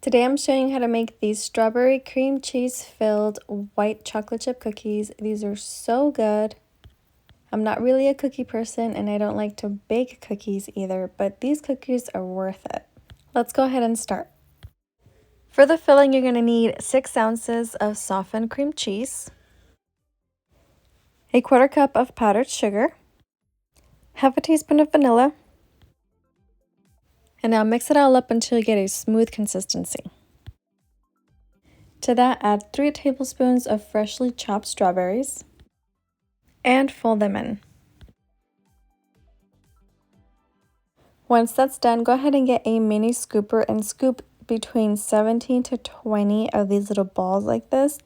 Today I'm showing you how to make these strawberry cream cheese filled white chocolate chip cookies. These are so good. I'm not really a cookie person and I don't like to bake cookies either, but these cookies are worth it. Let's go ahead and start. For the filling, you're going to need 6 ounces of softened cream cheese, a 1/4 cup of powdered sugar, half a teaspoon of vanilla, and now mix it all up until you get a smooth consistency. To that, add 3 tablespoons of freshly chopped strawberries and fold them in. Once that's done, go ahead and get a mini scooper and scoop between 17 to 20 of these little balls like this,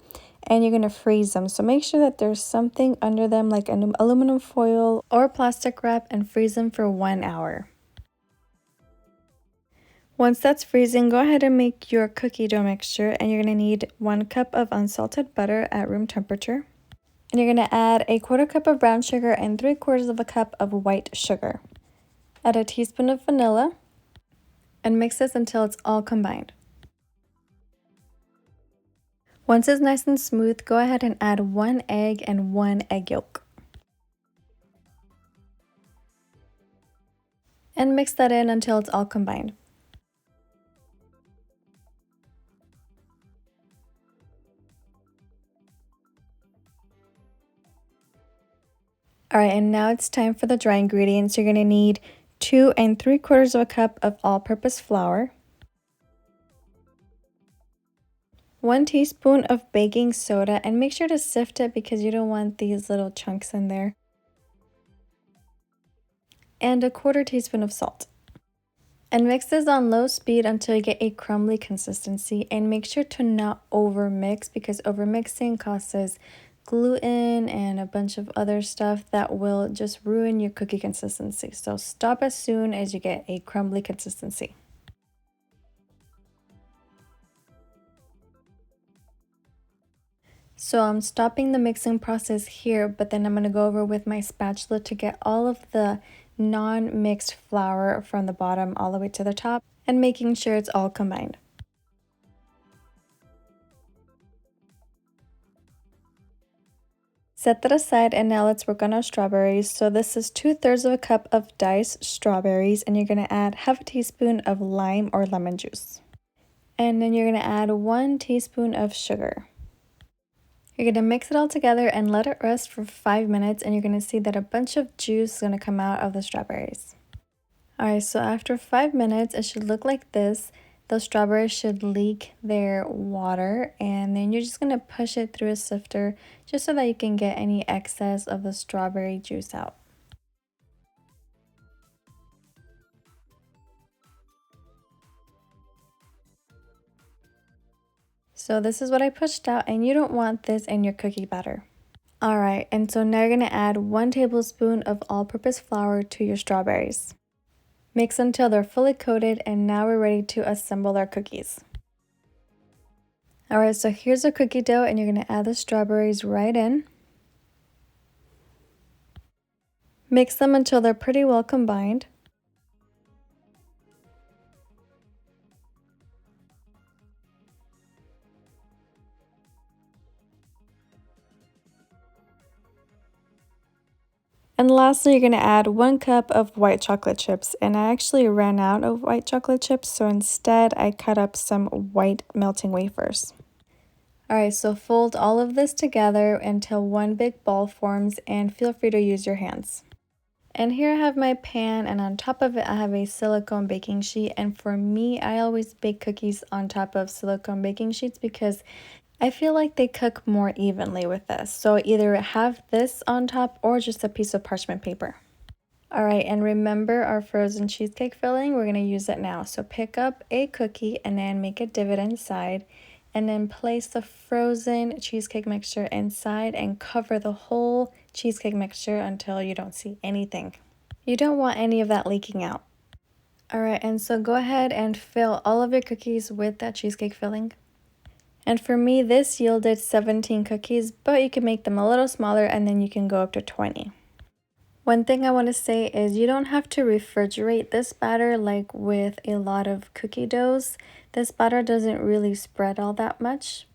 and you're going to freeze them. So make sure that there's something under them like an aluminum foil or plastic wrap and freeze them for 1 hour. Once that's freezing, go ahead and make your cookie dough mixture, and you're going to need 1 cup of unsalted butter at room temperature. And you're going to add a 1/4 cup of brown sugar and 3/4 of a cup of white sugar. Add a teaspoon of vanilla and mix this until it's all combined. Once it's nice and smooth, go ahead and add 1 egg and 1 egg yolk. And mix that in until it's all combined. Alright, and now it's time for the dry ingredients. You're going to need 2 3/4 of a cup of all-purpose flour, 1 teaspoon of baking soda, and make sure to sift it because you don't want these little chunks in there, and a 1/4 teaspoon of salt. And mix this on low speed until you get a crumbly consistency, and make sure to not over mix because over mixing causes gluten and a bunch of other stuff that will just ruin your cookie consistency. So stop as soon as you get a crumbly consistency. So I'm stopping the mixing process here, but then I'm going to go over with my spatula to get all of the non-mixed flour from the bottom all the way to the top and making sure it's all combined. Set that aside, and now let's work on our strawberries. So this is 2/3 of a cup of diced strawberries, and you're going to add half a teaspoon of lime or lemon juice. And then you're going to add 1 teaspoon of sugar. You're going to mix it all together and let it rest for 5 minutes, and you're going to see that a bunch of juice is going to come out of the strawberries. Alright, so after 5 minutes, it should look like this. The strawberries should leak their water, and then you're just going to push it through a sifter just so that you can get any excess of the strawberry juice out. So this is what I pushed out, and you don't want this in your cookie batter. Alright, and so now you're going to add 1 tablespoon of all-purpose flour to your strawberries. Mix until they're fully coated, and now we're ready to assemble our cookies. Alright, so here's our cookie dough, and you're going to add the strawberries right in. Mix them until they're pretty well combined. And lastly, you're going to add 1 cup of white chocolate chips, and I actually ran out of white chocolate chips, so instead I cut up some white melting wafers. Alright, so fold all of this together until one big ball forms, and feel free to use your hands. And here I have my pan, and on top of it I have a silicone baking sheet, and for me I always bake cookies on top of silicone baking sheets because I feel like they cook more evenly with this. So either have this on top or just a piece of parchment paper. Alright, and remember our frozen cheesecake filling? We're going to use it now. So pick up a cookie and then make a divot inside, and then place the frozen cheesecake mixture inside and cover the whole cheesecake mixture until you don't see anything. You don't want any of that leaking out. Alright, and so go ahead and fill all of your cookies with that cheesecake filling. And for me, this yielded 17 cookies, but you can make them a little smaller and then you can go up to 20. One thing I want to say is you don't have to refrigerate this batter like with a lot of cookie doughs. This batter doesn't really spread all that much.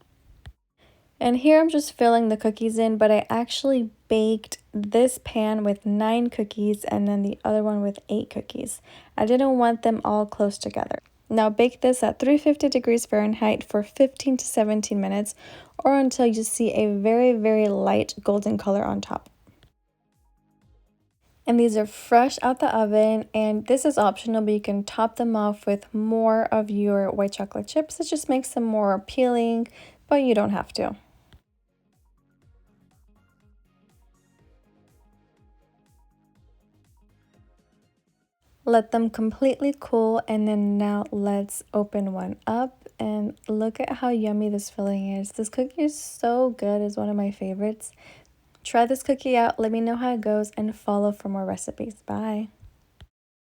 And here I'm just filling the cookies in, but I actually baked this pan with 9 cookies and then the other one with 8 cookies. I didn't want them all close together. Now bake this at 350 degrees Fahrenheit for 15 to 17 minutes or until you see a very, very light golden color on top. And these are fresh out the oven, and this is optional, but you can top them off with more of your white chocolate chips. It just makes them more appealing, but you don't have to. Let them completely cool, and then now let's open one up and look at how yummy this filling is. This cookie is so good, it's one of my favorites. Try this cookie out, let me know how it goes, and follow for more recipes. Bye.